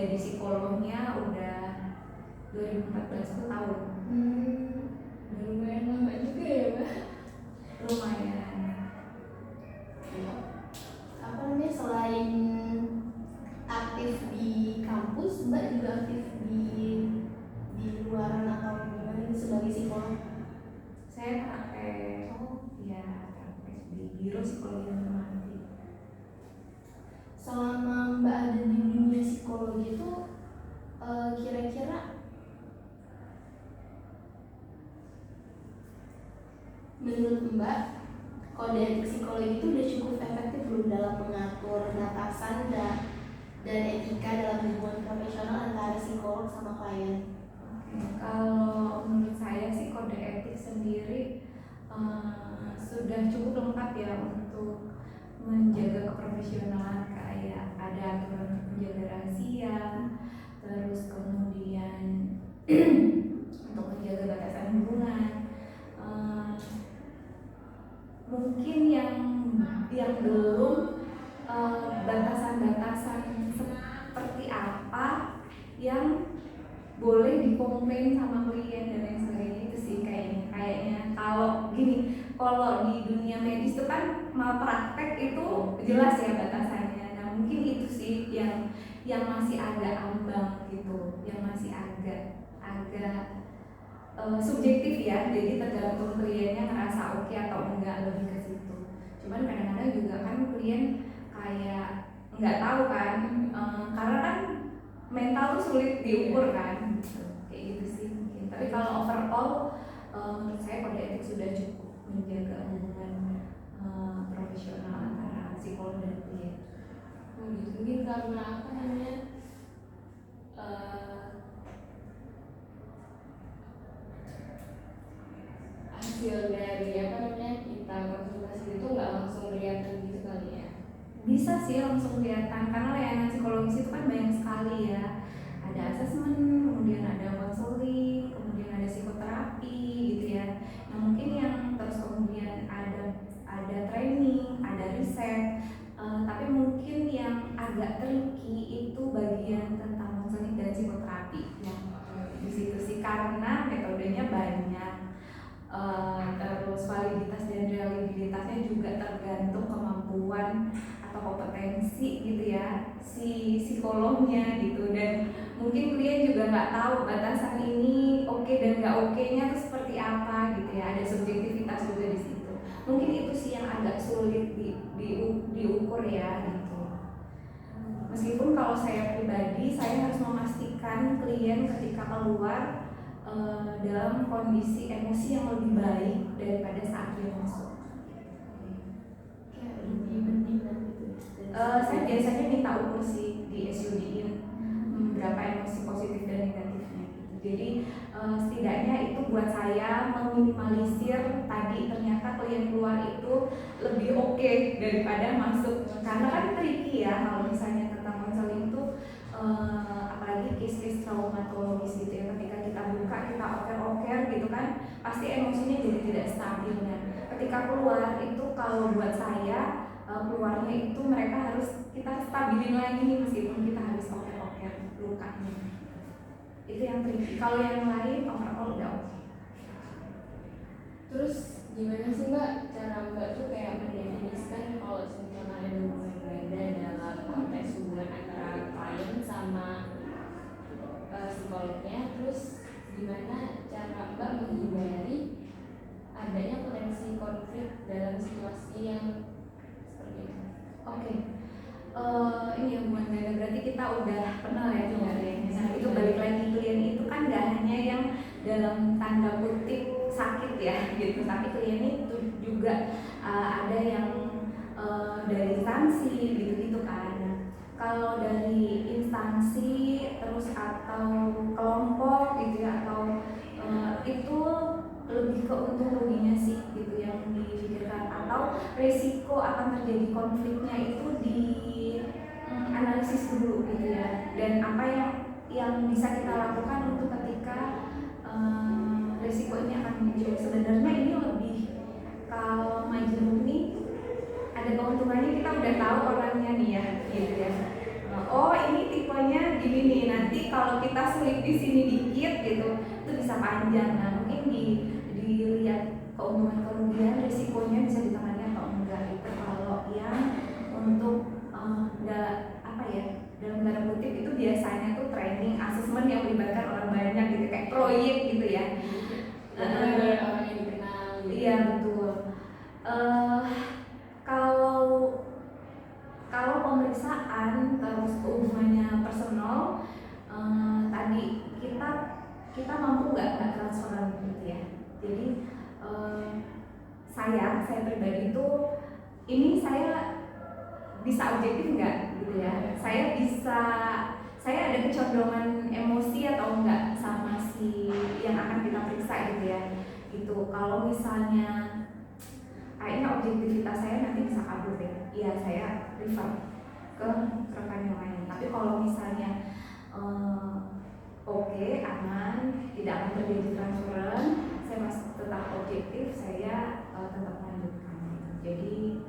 jadi psikolognya udah 2014 tuh tahun. Lumayan lama juga ya Mbak. Lumayan. Apa namanya, selain aktif di kampus, Mbak juga aktif di luaran atau gimana sebagai psikolog? Saya praktek di biro psikologi informasi. Selama Mbak ada di dunia psikologi itu kira-kira menurut Mbak kode etik psikologi itu udah cukup efektif belum dalam mengatur batasan dan etika dalam hubungan profesional antara psikolog sama klien? Kalau menurut saya sih kode etik sendiri sudah cukup lengkap ya untuk menjaga keprofesionalan, kayak ada aturan menjaga rahasia, terus kemudian untuk menjaga batasan hubungan. Mungkin yang belum batasan-batasan seperti apa yang boleh dikomplain sama klien dan lain sebagainya, itu sih kayaknya kalau di dunia medis itu kan malpraktek itu jelas ya batasannya. Nah mungkin itu sih yang masih agak ambang gitu, yang masih agak subjektif ya, jadi tergantung kliennya ngerasa oke atau enggak, lebih ke situ. Cuman kadang-kadang juga kan klien kayak nggak tahu kan, karena kan mental tuh sulit diukur kan, kayak gitu sih mungkin. Tapi kalau overall menurut saya kode etik sudah cukup menjaga hubungan profesional antara psikolog dan klien. Mungkin karena apa namanya, hasil dari apa namanya kita konsultasi itu nggak langsung kelihatan gitu kali ya? Bisa sih langsung kelihatan, karena layanan psikologis itu kan banyak sekali ya. Ada asesmen, kemudian ada konseling, kemudian ada psikoterapi gitu ya. Nah mungkin yang terus kemudian ada training, ada riset, tapi mungkin yang agak tricky itu bagian tentang konseling dan psikoterapi ya. Di situ sih karena metodenya banyak, terus validitas dan reliabilitasnya juga tergantung kemampuan atau kompetensi gitu ya si psikolognya gitu, dan mungkin klien juga nggak tahu batasan ini oke dan nggak oke-nya itu seperti apa gitu ya, ada subjektivitas juga di situ. Mungkin itu sih yang agak sulit diukur ya gitu. Meskipun kalau saya pribadi, saya harus memastikan klien ketika keluar dalam kondisi emosi yang lebih baik daripada saat dia masuk. Kayak lebih penting dan gitu. Saya biasanya minta ukur sih di SUD-in berapa emosi positif dan negatifnya gitu. Jadi setidaknya itu buat saya meminimalisir tadi ternyata klien keluar itu lebih oke daripada masuk, karena kan tricky ya kalau misalnya tentang konseling itu, apalagi case-case traumatologis gitu ya, ketika kita buka kita oker-oker gitu kan pasti emosinya jadi tidak stabil. Nah ketika keluar itu kalau buat saya keluarnya itu mereka harus kita stabilin lagi meskipun kita harus oker-oker lukanya. Itu yang tricky. Kalau yang lain overall udah oke. Terus gimana sih Mbak cara Mbak tuh kayak mendefinisikan kalau misalnya ada hubungan ganda dalam konteks hubungan antara klien sama psikolognya, terus gimana cara Mbak menghindari adanya potensi konflik dalam situasi yang seperti itu? Oke. Ini hubungan ganda berarti kita udah kenal ya sama kliennya. Nah itu balik lagi, klien itu kan gak hanya yang dalam tanda kutip sakit ya gitu, tapi klien itu juga ada yang dari instansi gitu-gitu kan. Kalau dari instansi terus atau kelompok gitu ya, atau itu lebih ke untung ruginya sih gitu yang dipikirkan, atau resiko akan terjadi konfliknya itu di analisis dulu gitu ya, dan apa yang bisa kita lakukan untuk ketika resiko ini akan muncul. Sebenarnya ini lebih, kalau majemuk nih ada keuntungannya, kita udah tahu orangnya nih ya gitu ya. Oh ini tipenya gini nih kalau kita selip di sini dikit gitu itu bisa panjang. Nah mungkin dilihat keuntungan risikonya bisa ditangani atau enggak itu kalau yang untuk apa ya dalam tanda kutip itu biasanya tuh training assessment yang melibatkan orang banyak gitu kayak proyek gitu ya. Orang yang dikenal. Iya betul. Kalau pemeriksaan terus hubungannya personal, tadi kita mampu nggak transferan gitu ya. Jadi saya pribadi itu ini saya bisa objektif nggak gitu ya. Saya ada kecenderungan emosi atau enggak sama si yang akan kita periksa gitu ya. Gitu. Kalau misalnya kayaknya objektivitas saya nanti bisa kabur deh. Iya, saya refer ke rekan yang lain. Tapi kalau misalnya oke, aman, tidak akan terjadi transferan, saya masih tetap objektif, saya tetap lanjutkan. Jadi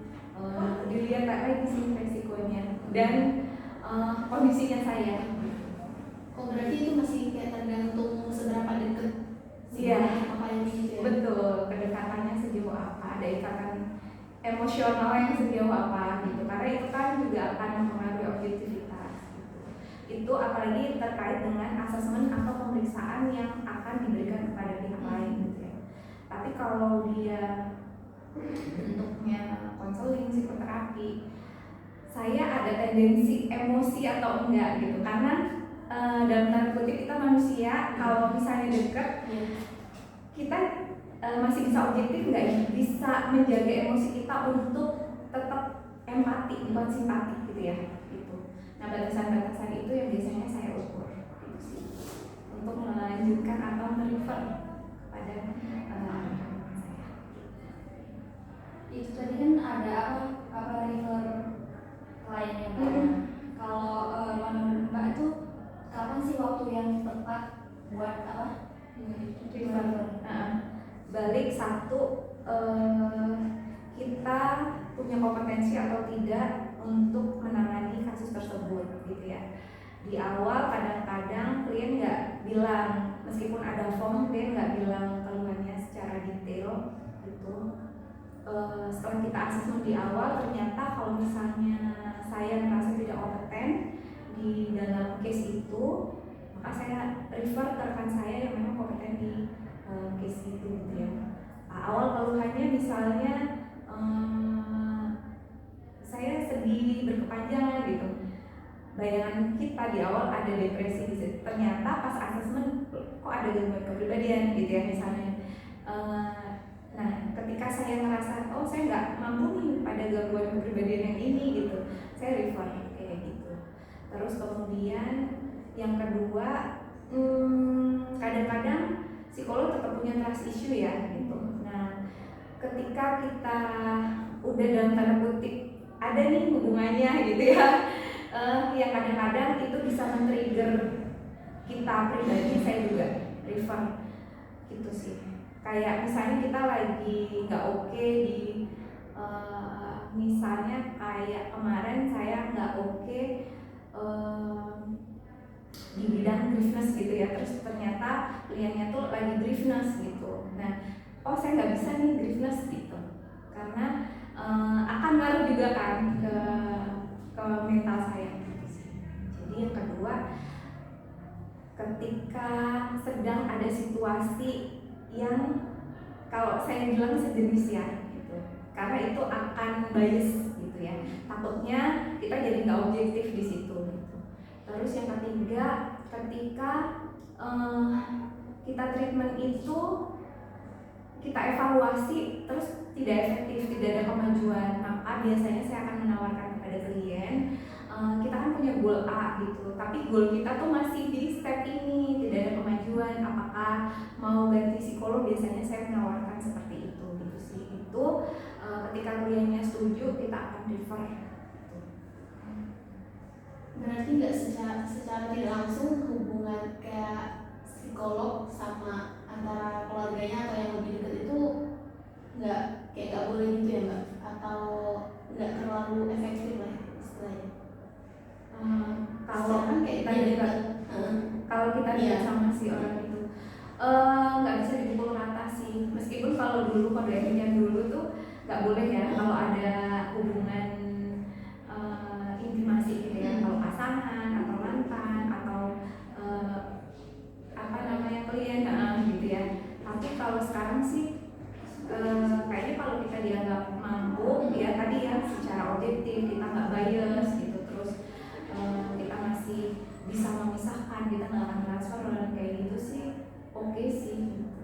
dilihat lagi sih resikonya dan kondisinya saya. Oh berarti itu masih kayak tergantung seberapa dekat makanya gitu ya? Betul, kedekatannya sejauh apa, ada ikatan emosional yang sejauh apa gitu. Karena itu kan juga akan mempengaruhi objektivitas gitu. Itu apalagi terkait dengan asesmen atau pemeriksaan yang akan diberikan kepada pihak lain gitu ya. Tapi kalau dia bentuknya konseling, psikoterapi, saya ada tendensi emosi atau enggak gitu karena dalam tanda kutip kita manusia, kalau misalnya dekat kita masih bisa objektif nggak ya, bisa menjaga emosi kita untuk tetap empati bukan simpati gitu ya gitu. Nah batasan-batasan itu yang biasanya saya ukur gitu sih untuk melanjutkan atau merefer pada saya. Itu tadi kan ada apa refer kliennya Mbak. Kalau menurut Mbak itu kapan sih waktu yang tepat buat apa? Refer. Balik satu, kita punya kompetensi atau tidak untuk menangani kasus tersebut gitu ya. Di awal kadang-kadang klien nggak bilang, meskipun ada form klien nggak bilang keluhannya secara detail gitu. Setelah kita asesmen di awal, ternyata kalau misalnya saya merasa tidak kompeten di dalam case itu, maka saya refer ke rekan saya yang memang kompeten di case itu gitu ya. Awal keluhannya misalnya saya sedih berkepanjangan gitu. Bayangan kita di awal ada depresi di situ. Ternyata pas asesmen kok ada gangguan kepribadian gitu ya misalnya. Nah, ketika saya merasa oh saya nggak mampu nih pada gangguan kepribadian yang ini gitu, saya refer kayak gitu. Terus kemudian yang kedua, kadang-kadang psikolog tetap punya trust issue ya gitu. Nah, ketika kita udah dalam tanda kutip ada nih hubungannya gitu ya, yang kadang-kadang itu bisa men-trigger kita pribadi, saya juga refer gitu sih. Kayak misalnya kita lagi nggak oke di misalnya kayak kemarin saya nggak oke di bidang griefness gitu ya, terus ternyata kliennya tuh lagi griefness gitu. Nah, oh saya nggak bisa nih griefness gitu karena akan ngaruh juga kan ke mental saya gitu sih. Jadi yang kedua, ketika sedang ada situasi yang kalau saya bilang sejenis ya gitu, karena itu akan bias gitu ya, takutnya kita jadi nggak objektif di situ gitu. Terus yang ketiga, ketika kita treatment itu kita evaluasi terus tidak efektif, tidak ada kemajuan, maka biasanya saya akan menawarkan kepada klien, kita kan punya goal A gitu, tapi goal kita tuh masih di step ini, tidak ada kemajuan, apakah mau ganti psikolog? Biasanya saya menawarkan seperti itu gitu sih. Itu ketika kliennya setuju, kita akan refer gitu. Berarti nggak secara tidak langsung hubungan kayak psikolog sama antara keluarganya atau yang lebih dekat itu nggak boleh gitu ya Mbak? Atau nggak terlalu efektif lah istilahnya? Kalau kan kayak kita dia juga kalau kita lihat Iya. sama si orang itu nggak bisa dipukul rata sih, meskipun kalau dulu kode etiknya dulu tuh nggak boleh ya kalau ada hubungan intimasi gitu ya, kalau pasangan atau mantan atau apa namanya klien gitu ya. Tapi kalau sekarang sih kayaknya kalau kita dianggap mampu ya tadi ya secara objektif, kita nggak bias gitu, terus kita masih bisa memisahkan, kita nggak akan transfer dan kayak gitu sih oke sih gitu.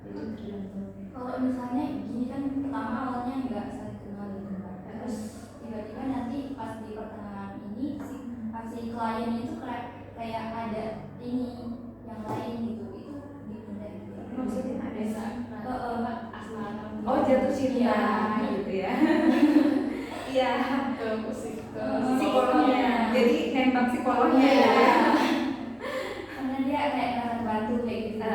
Jadi tergantung. Kalau misalnya gini kan pertama awalnya nggak saling kenal gitu kan, terus tiba-tiba nanti pas di pertengahan ini si klien itu kayak ada ini yang lain gitu, itu gimana gitu? Maksudnya ada Asmara. oh jatuh cinta gitu ya. Iya, Ke psikolognya. Jadi nembak psikolognya Iya. ya. Karena dia kayak ngerasa bantu kayak gitu.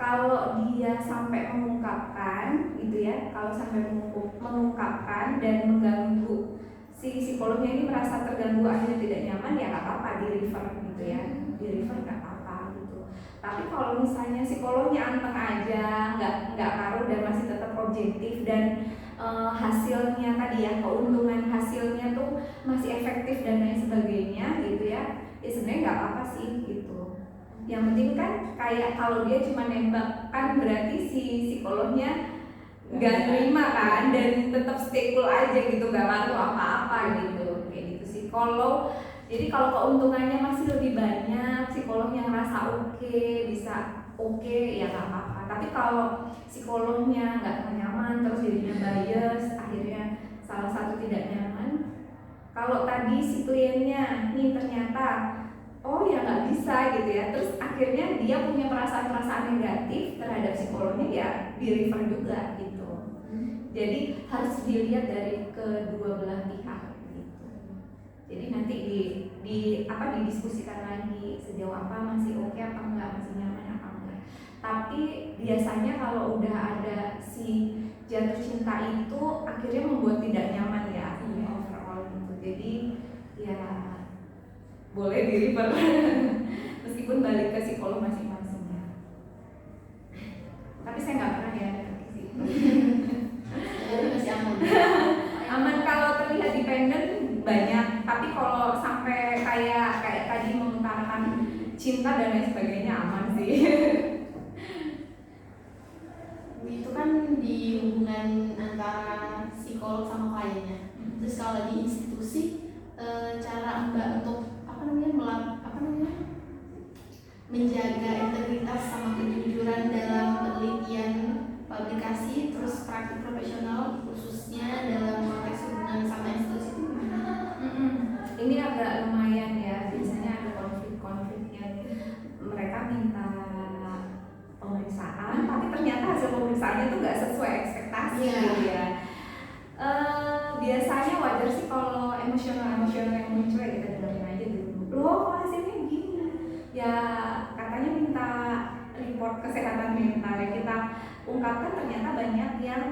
Kalau dia sampai mengungkapkan gitu ya, kalau sampai mengungkapkan dan mengganggu si psikolognya ini merasa terganggu akhirnya tidak nyaman ya nggak apa-apa di refer gitu ya, di refer nggak apa-apa gitu. Tapi kalau misalnya psikolognya anteng aja, nggak karu dan masih tetap objektif dan hasilnya tadi ya, keuntungan hasilnya tuh masih efektif dan lain sebagainya gitu ya, ya sebenarnya nggak apa-apa sih gitu. Yang penting kan kayak kalau dia cuma nembak kan berarti si psikolognya nggak nerima kan dan tetap stay cool aja gitu, nggak ngaruh apa-apa gitu, kayak gitu sih. Jadi kalau keuntungannya masih lebih banyak, psikolognya ngerasa oke, bisa oke ya nggak apa-apa. Tapi kalau psikolognya nggak nyaman terus jadinya bias, akhirnya salah satu tidak nyaman. Kalau tadi si kliennya nih ternyata oh ya nggak bisa gitu ya, terus akhirnya dia punya perasaan-perasaan negatif terhadap psikolognya ya di refer juga gitu. Jadi harus dilihat dari kedua belah pihak gitu. Jadi nanti didiskusikan lagi sejauh apa masih oke apa enggak, masih nyaman apa enggak. Tapi biasanya kalau udah ada si jatuh cinta itu akhirnya membuat tidak nyaman ya overall gitu. Jadi ya boleh di refer meskipun balik ke psikolog masing-masing ya. Tapi saya nggak pernah ya ke psikolog. Jadi masih aman. Aman kalau terlihat dependen banyak, tapi kalau sampai kayak tadi mengutarakan cinta dan lain sebagainya aman sih. Itu kan di hubungan antara psikolog sama kliennya. Terus kalau di institusi cara Mbak untuk menjaga integritas sama kejujuran dalam penelitian publikasi, terus praktik profesional khususnya dalam konteks hubungan sama institusi itu gimana? Ini agak lumayan ya, biasanya ada konflik-konflik yang mereka minta pemeriksaan, tapi ternyata hasil pemeriksaannya tuh nggak sesuai ekspektasi gitu ya. Biasanya wajar sih kalau emosional yang muncul ya kita dengerin aja dulu. Loh kok hasilnya gini? Ya katanya minta report kesehatan mental ya, kita ungkapkan ternyata banyak yang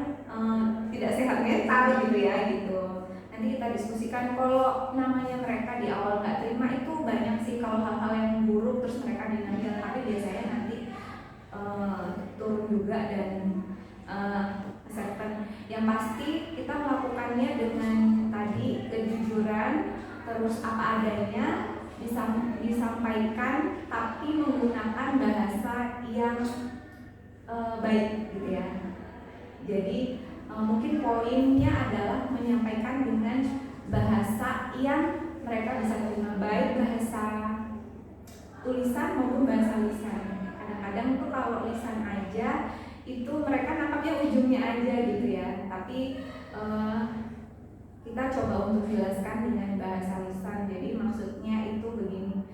tidak sehat mental gitu ya gitu. Nanti kita diskusikan. Kalau namanya mereka di awal nggak terima itu banyak sih kalau hal-hal yang buruk terus mereka denial, tapi biasanya nanti turun juga dan acceptance. Yang pasti kita melakukannya dengan tadi kejujuran, terus apa adanya, disampaikan tapi menggunakan bahasa yang baik gitu ya. Jadi mungkin poinnya adalah menyampaikan dengan bahasa yang mereka bisa terima, baik bahasa tulisan maupun bahasa lisan. Kadang-kadang tuh kalau lisan aja itu mereka nangkapnya ujungnya aja gitu ya, tapi kita coba untuk jelaskan dengan bahasa lisan. Jadi maksudnya itu begini,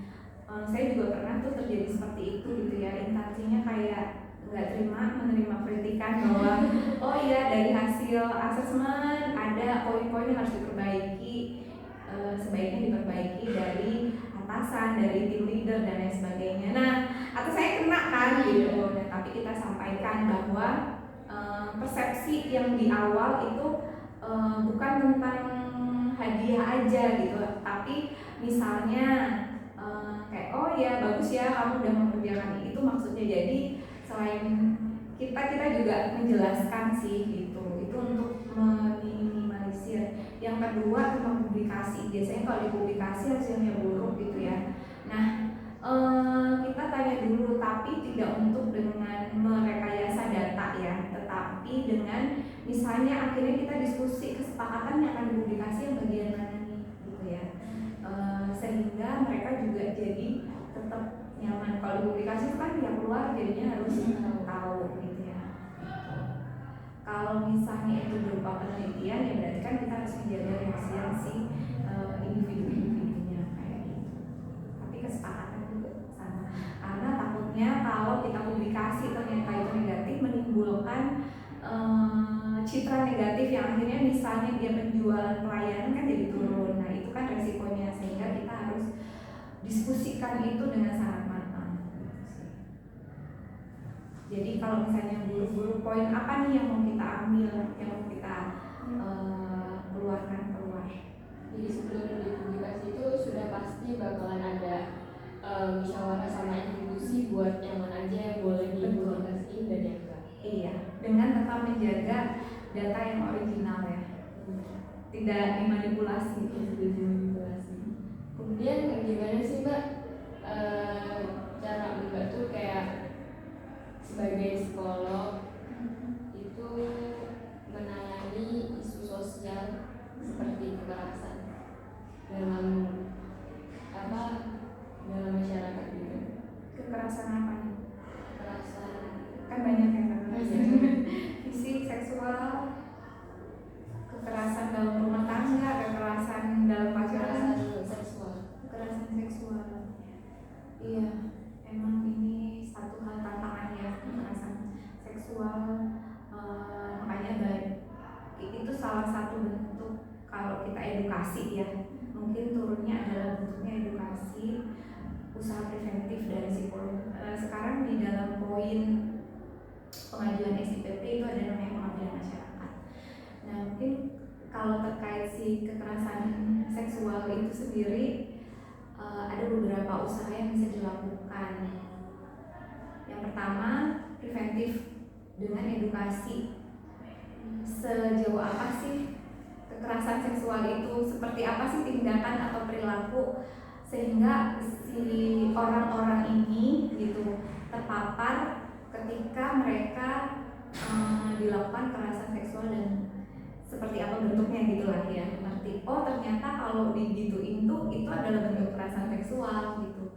saya juga pernah tuh terjadi seperti itu gitu ya, instansinya kayak nggak menerima kritikan bahwa oh iya dari hasil asesmen ada poin-poin yang harus diperbaiki, sebaiknya diperbaiki dari atasan, dari tim leader dan lain sebagainya. Nah, atau saya kena kan gitu. Nah, tapi kita sampaikan bahwa persepsi yang di awal itu bukan tentang hadiah aja gitu, tapi misalnya oh ya bagus ya kamu udah mengerjakan itu maksudnya. Jadi selain kita juga menjelaskan sih gitu, itu untuk meminimalisir. Yang kedua tentang publikasi, biasanya kalau di publikasi hasilnya buruk gitu ya. Nah kita tanya dulu, tapi tidak untuk dengan merekayasa data ya, tetapi dengan misalnya akhirnya kita diskusi kesepakatan yang akan dipublikasi yang bagian mana nih gitu ya. Sehingga mereka juga jadi tetap nyaman. Kalau dipublikasi itu kan pihak luar jadinya harus tahu gitu ya. Kalau misalnya itu berupa penelitian ya berarti kan kita harus menjaga rahasiasi individu-individunya kayak gitu. Tapi kesepakatan juga sama. Karena takutnya kalau kita publikasi ternyata itu negatif, menimbulkan citra negatif yang akhirnya misalnya dia penjualan pelayanan kan jadi turun. Nah itu kan resikonya, sehingga kita harus diskusikan itu dengan sangat matang. Jadi kalau misalnya buruk-buruk poin apa nih yang mau kita ambil, yang mau kita keluarkan keluar. Jadi sebelum dipublikasi itu sudah pasti bakalan ada musyawarah sama institusi buat yang mana aja yang boleh dipublikasiin dan yang enggak. Iya, dengan tetap menjaga data yang original ya, tidak dimanipulasi. Kemudian gimana sih Mbak cara Mbak tuh kayak sebagai psikolog itu menangani isu sosial seperti kekerasan dalam masyarakat gitu? Kekerasan apa nih? Kekerasan Kan banyak yang kekerasan fisik, seksual, kekerasan dalam rumah tangga, kekerasan dalam pacaran, kekerasan seksual. Iya, emang ini satu hal tantangan ya, kekerasan seksual. Makanya baik itu salah satu bentuk kalau kita edukasi ya, mungkin turunnya adalah bentuknya edukasi, usaha preventif dari psikolog. Sekarang di dalam poin pengajuan SIPP itu ada namanya pengabdian masyarakat. Nah mungkin kalau terkait si kekerasan seksual itu sendiri ada beberapa usaha yang bisa dilakukan. Yang pertama preventif dengan edukasi. Sejauh apa sih kekerasan seksual itu, seperti apa sih tindakan atau perilaku sehingga si orang-orang ini gitu terpapar ketika mereka dilakukan kekerasan seksual, dan seperti apa bentuknya gitulah ya. Ngerti, oh ternyata kalau digituin tuh itu adalah bentuk kekerasan seksual gitu.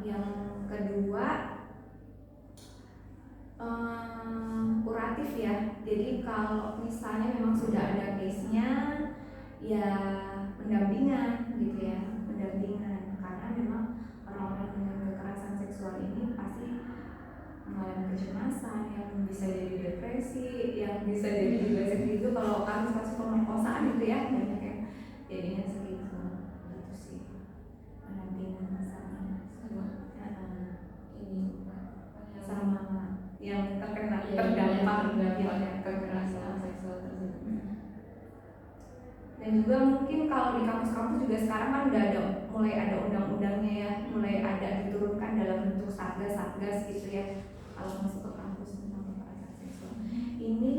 Yang kedua kuratif ya. Jadi kalau misalnya memang sudah ada case-nya ya pendampingan gitu ya, pendampingan, karena memang orang-orang dengan kekerasan seksual ini pasti mengalami kecemasan, yang bisa jadi depresi, yang bisa jadi juga segitu. Kalau kasus-kasus pemerkosaan itu ya banyak yang jadinya segitu gitu sih. Pendampingan sama ini sama yang terkena terdampak kekerasan seksual tersebut. Dan juga mungkin kalau di kampus-kampus juga sekarang kan udah mulai ada undang-undangnya ya, mulai ada diturunkan dalam bentuk satgas gitu ya kalau masuk ke kampus tentang kekerasan seksual. Ini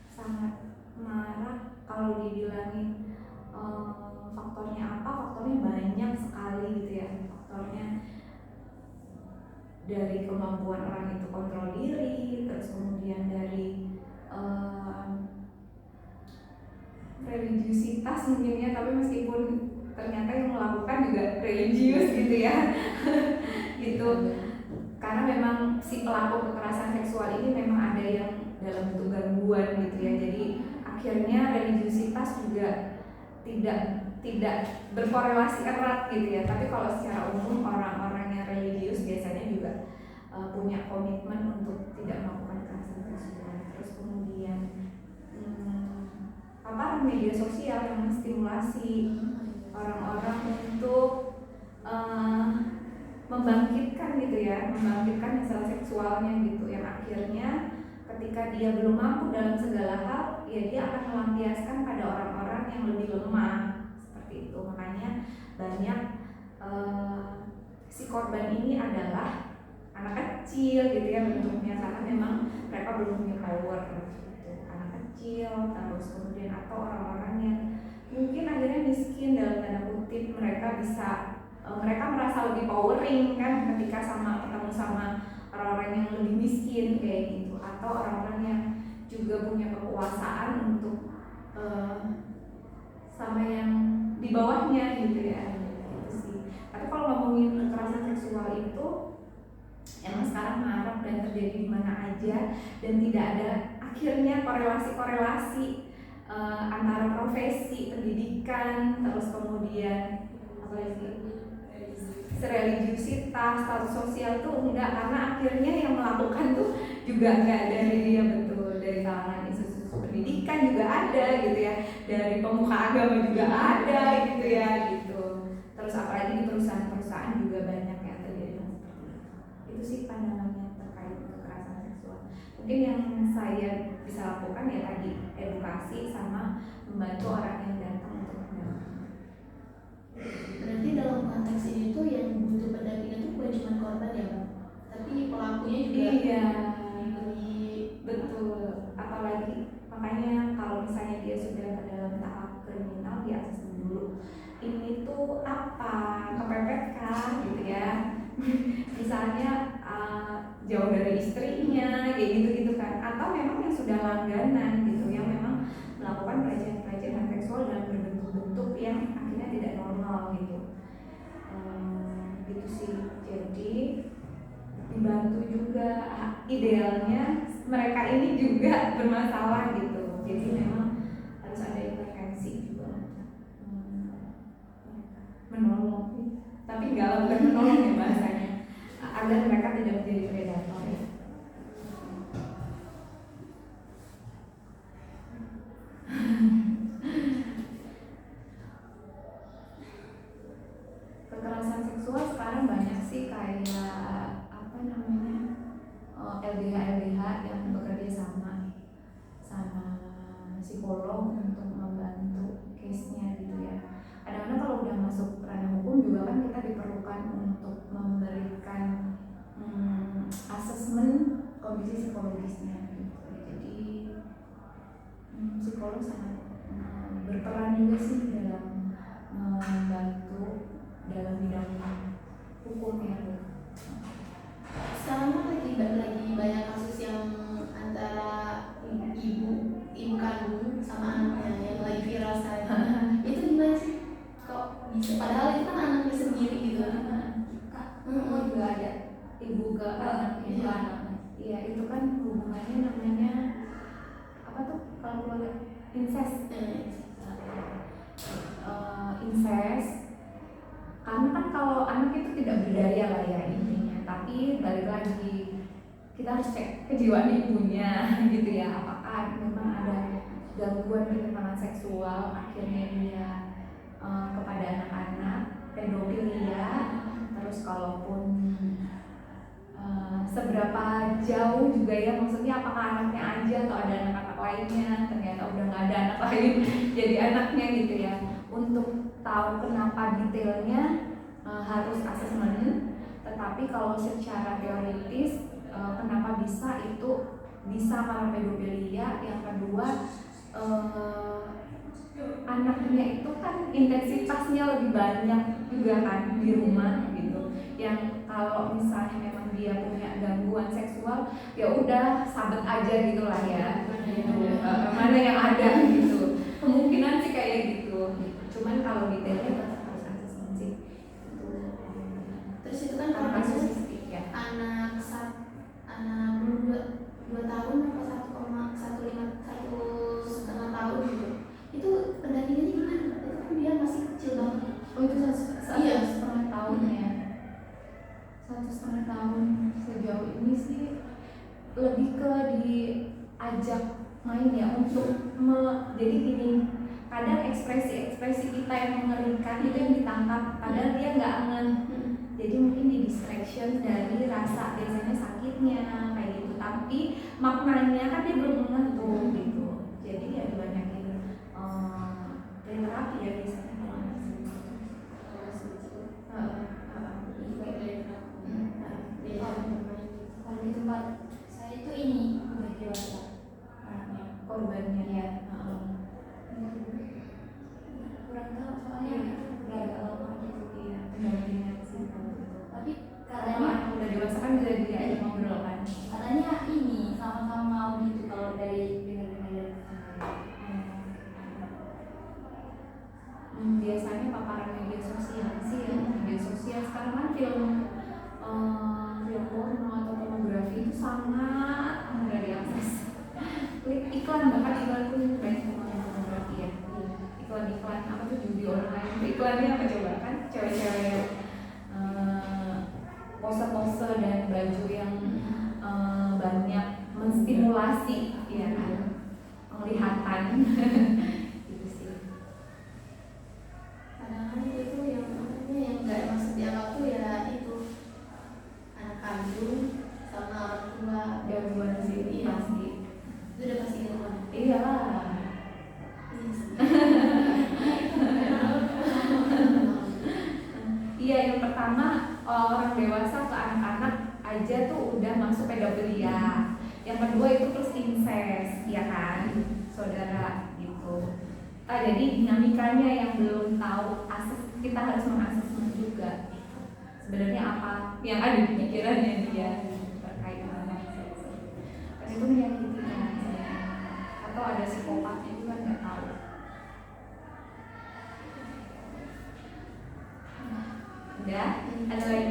sangat marak kalau dibilangin faktornya apa? Faktornya banyak sekali gitu ya. Faktornya dari kemampuan orang itu kontrol diri, terus kemudian dari religiusitas mungkin ya, tapi meskipun ternyata yang melakukan juga religius gitu ya gitu. Karena memang si pelaku kekerasan seksual ini memang ada yang dalam bentuk gangguan gitu ya, jadi akhirnya religiusitas juga tidak berkorelasi erat gitu ya. Tapi kalau secara umum orang-orang yang religius biasanya juga punya komitmen untuk tidak melakukan kekerasan seksual. Terus kemudian media sosial yang menstimulasi orang-orang untuk membangkitkan gitu ya, membangkitkan hasrat seksualnya gitu, yang akhirnya ketika dia belum mampu dalam segala hal, ya dia akan melampiaskan pada orang-orang yang lebih lemah seperti itu. Makanya banyak si korban ini adalah anak kecil gitu ya bentuknya, karena memang mereka belum punya power gitu. Anak kecil, terus kemudian atau orang-orang yang mungkin akhirnya miskin dalam tanda kutip, mereka merasa lebih powering kan ketika ketemu sama orang-orang yang lebih miskin kayak gitu, atau orang-orang yang juga punya kekuasaan untuk sama yang di bawahnya gitu ya, gitu sih. Tapi kalau ngomongin kekerasan seksual itu emang sekarang marak dan terjadi di mana aja, dan tidak ada akhirnya korelasi antara profesi, pendidikan, terus kemudian apa lagi, religiusitas, status sosial tuh enggak, karena akhirnya yang melakukan tuh juga enggak dari dia, betul, dari kalangan institusi pendidikan juga ada gitu ya, dari pemuka agama juga ada gitu ya gitu. Terus apalagi di perusahaan-perusahaan juga banyak yang terjadi seperti itu sih pandangannya terkait kekerasan seksual. Mungkin yang saya bisa lakukan ya tadi edukasi sama membantu orang yang datang untuk mendampingi. Berarti dalam konteks ini tuh yang butuh pendampingan itu bukan cuma korban ya Bang, tapi pelakunya juga Iya, diberi. betul. Apalagi makanya kalau misalnya dia sudah dalam tahap kriminal, dia asesmen dulu. Ini tuh apa, kepepet kan gitu ya. Misalnya jauh dari istrinya kayak gitu-gitu kan, atau memang yang sudah langganan gitu, yang memang melakukan pelecehan seksual dalam berbentuk-bentuk yang akhirnya tidak normal gitu. Gitu sih. Jadi dibantu juga, idealnya mereka ini juga bermasalah gitu, jadi memang harus ada intervensi juga menolong, tapi nggak bukan menolong ya bahasanya, agar mereka tidak menjadi predator ya. Kekerasan seksual sekarang banyak sih, kayak apa namanya, LBH yang bekerja sama psikolog untuk membantu case-nya gitu ya. Kadang-kadang kalau udah masuk ranah hukum juga kan kita diperlukan untuk memberikan asesmen kondisi psikologisnya gitu. Jadi psikolog sangat berperan juga sih dalam membantu dalam bidang hukum ya. Sekarang kan lagi banyak kasus yang antara ibu kandung sama anaknya yang lagi viral sekarang. Itu gimana sih? Kok bisa? Padahal itu kan anaknya sendiri gitu. Oh juga ada Ibu ke anaknya. ibu anaknya. Iya, itu kan hubungannya namanya apa tuh kalau keluarga, incest. Incest. Karena kan kalau anak itu tidak berdaya lah ya intinya, tapi balik lagi kita harus cek kejiwaan ibunya gitu ya, apakah memang ada gangguan ketimpangan seksual akhirnya dia kepada anak-anak, pedofilia. Terus kalaupun seberapa jauh juga ya, maksudnya apakah anaknya aja atau ada anak-anak lainnya, ternyata udah nggak ada anak lain jadi anaknya gitu ya. Untuk tahu kenapa detailnya harus asesmen, tetapi kalau secara teoritis kenapa bisa karena pedofilia. Yang kedua, anaknya itu kan intensitasnya lebih banyak juga kan di rumah gitu, yang kalau misalnya memang dia punya gangguan seksual ya udah sabet aja gitu lah ya, mana yang ada gitu, kemungkinan sih kayak gitu. Cuman kalau detailnya tetap harus asesmen sih. Terus itu kan kalau kasus ya. anak belum 2 tahun atau 1,5 tahun gitu, itu pendampingannya gimana? Itu kan dia masih kecil banget. Oh itu Iya. 1,5 tahun ya. 1,5 tahun sejauh ini sih lebih ke diajak main ya, untuk jadi gini, kadang ekspresi kita yang mengerikan itu yang ditangkap, padahal dia nggak ngeh. Jadi mungkin di distraction dari rasa biasanya sakitnya kayak gitu, tapi maknanya kan dia belum ngeh tuh gitu. Jadi ya dibanyakin terapi ya biasanya kalau masih film porno atau pornografi itu sangat mudah diakses. Klik iklan, bahkan iklan pun banyak pornografi ya. Iklan apa tuh, judi online, iklannya apa coba, kan cewek-cewek pose-pose dan baju yang banyak menstimulasi ya kan, penglihatan. Gitu sih. Kadang-kadang itu yang namanya yang nggak masuk di akal tuh ya itu anak kandung sama orang tua Gangguan sih Iya. pasti. itu udah pasti gangguan. Iyalah. Iya sih. Iya, yang pertama orang dewasa ke anak-anak aja tuh udah masuk pedofilia. Yang kedua itu terus incest, ya kan, saudara gitu. Jadi dinamikanya yang belum tahu, kita harus mengasesmen juga. Sebenarnya apa yang ada di pikirannya dia terkait dengan seks. Dan itu menyakiti kan, atau ada psikopatnya juga nggak tahu. Udah, ada lagi?